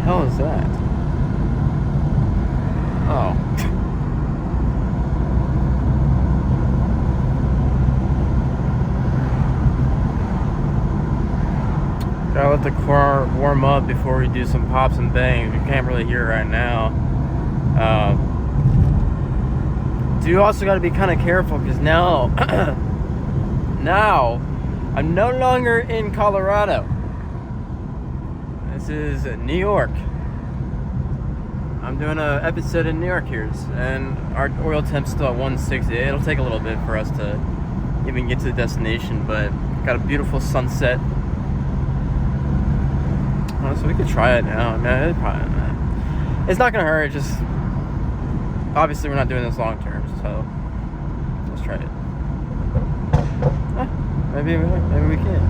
hell is that? Oh. Gotta let the car warm up before we do some pops and bangs. You can't really hear it right now. Do also got to be kind of careful because now, now I'm no longer in Colorado. This is New York. I'm doing an episode in New York here, and our oil temp's still at 160. It'll take a little bit for us to even get to the destination, but got a beautiful sunset. So we could try it now. Man, it's not gonna hurt. Just obviously we're not doing this long term, so let's try it. Maybe we can.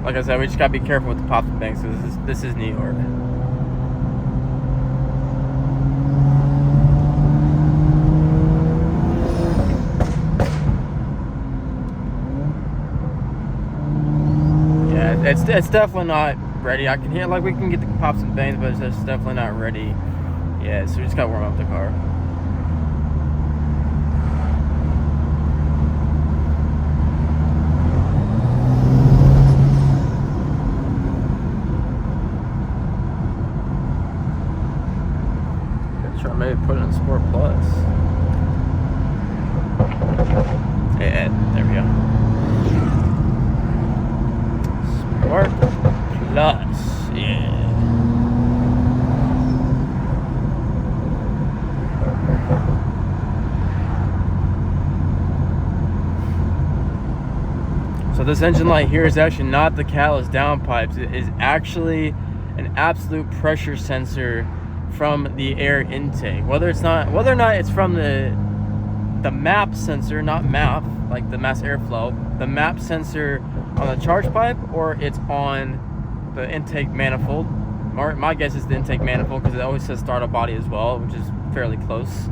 Like I said, we just gotta be careful with the pops and bangs because this is New York. It's definitely not ready. I can hear, like, we can get the pops and bangs, but it's definitely not ready. Yeah, so we just gotta warm up the car. Gotta try maybe put it in Sport Plus. Yeah, there we go. Sport Plus, yeah. So this engine light here is actually not the catalyst downpipes. It is actually an absolute pressure sensor from the air intake. Whether or not it's from the MAP sensor, not MAP, like the mass airflow, the MAP sensor on the charge pipe, or it's on the intake manifold. My guess is the intake manifold because it always says startup body as well, which is fairly close.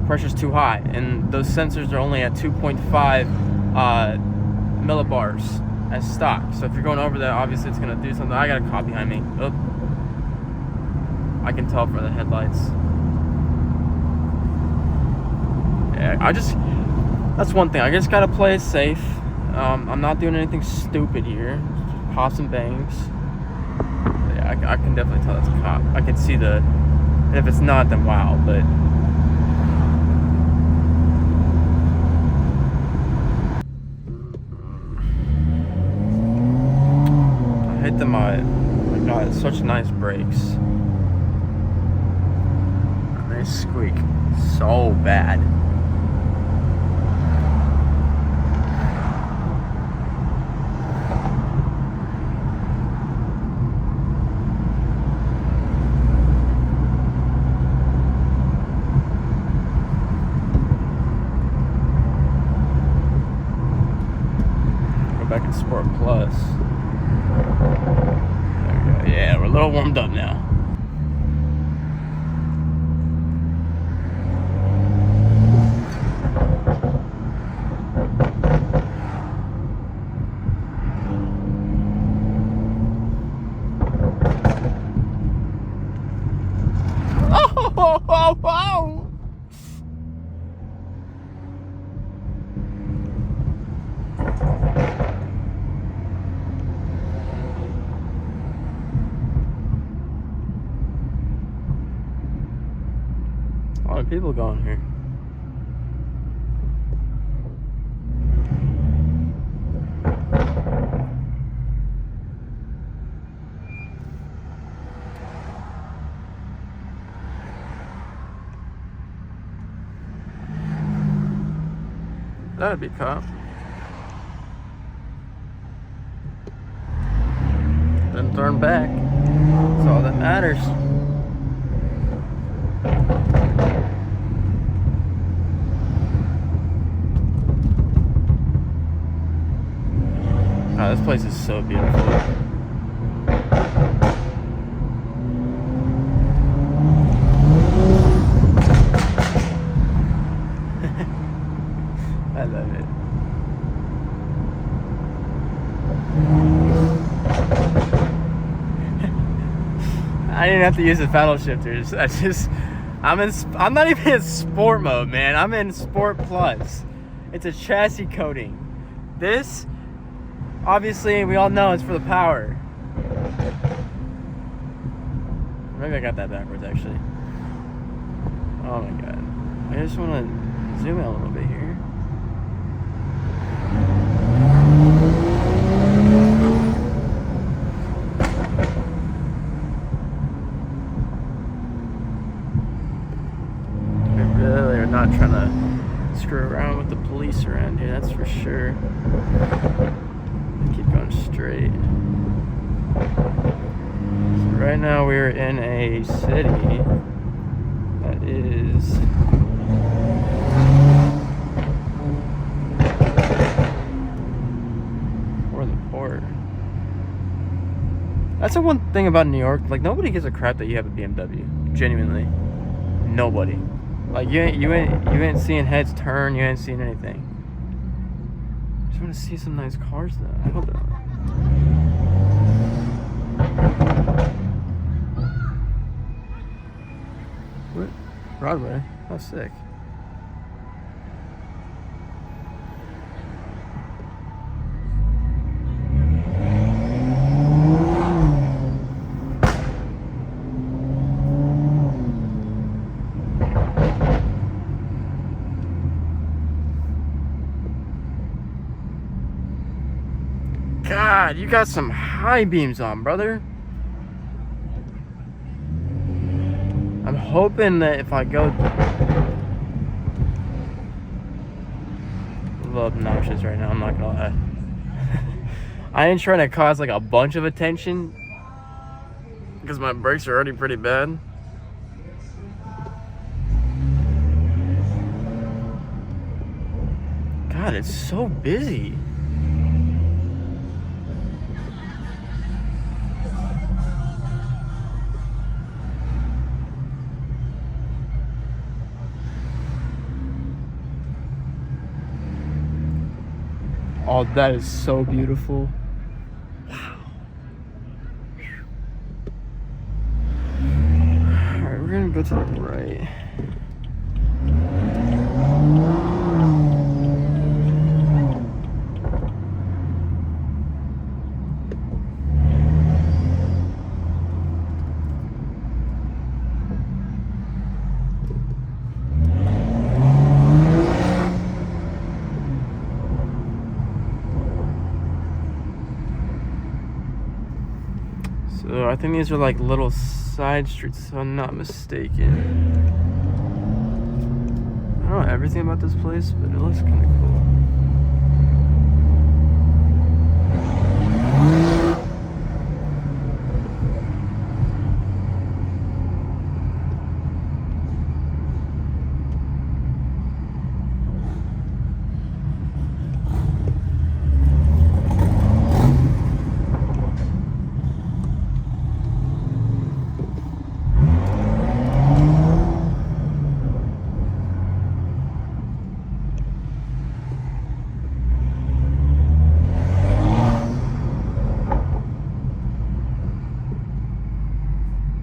Pressure's too high, and those sensors are only at 2.5 millibars as stock. So if you're going over that, obviously it's going to do something. I got a cop behind me. Oh, I can tell from the headlights. Yeah, that's one thing. I just gotta play it safe. I'm not doing anything stupid here. Just pops and bangs. Yeah, I can definitely tell that's a cop. I can see and if it's not, then wow, but. I hit the mud. Oh my God, it's such nice brakes. They squeak so bad. Back in Sport Plus. There we go. Yeah, we're a little warmed up now. Oh. A lot of people going here. That'd be cop. Then turn back. That's all that matters. Oh, this place is so beautiful. have to use the paddle shifters. I'm not even in sport mode, man. I'm in sport plus. It's a chassis coating. This, obviously, we all know it's for the power. Maybe I got that backwards, actually. Oh my god. I just want to zoom out a little bit here. We really are not trying to screw around with the police around here, that's for sure. Keep going straight. So right now we're in a city that is or the port. That's the one thing about New York. Like, nobody gives a crap that you have a BMW. Genuinely, nobody. Like, you ain't seeing heads turn. You ain't seeing anything. I just want to see some nice cars though. Hold on. What? Broadway? How sick. God, you got some high beams on, brother. I'm hoping that if I go... a little obnoxious right now, I'm not gonna lie. I ain't trying to cause like a bunch of attention because my brakes are already pretty bad. God, it's so busy. Oh, that is so beautiful. Wow. Alright, we're gonna go to the right. So I think these are like little side streets, if I'm not mistaken. I don't know everything about this place, but it looks kind of cool.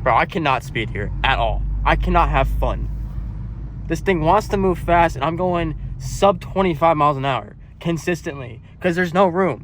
Bro, I cannot speed here at all. I cannot have fun. This thing wants to move fast, and I'm going sub 25 miles an hour consistently because there's no room.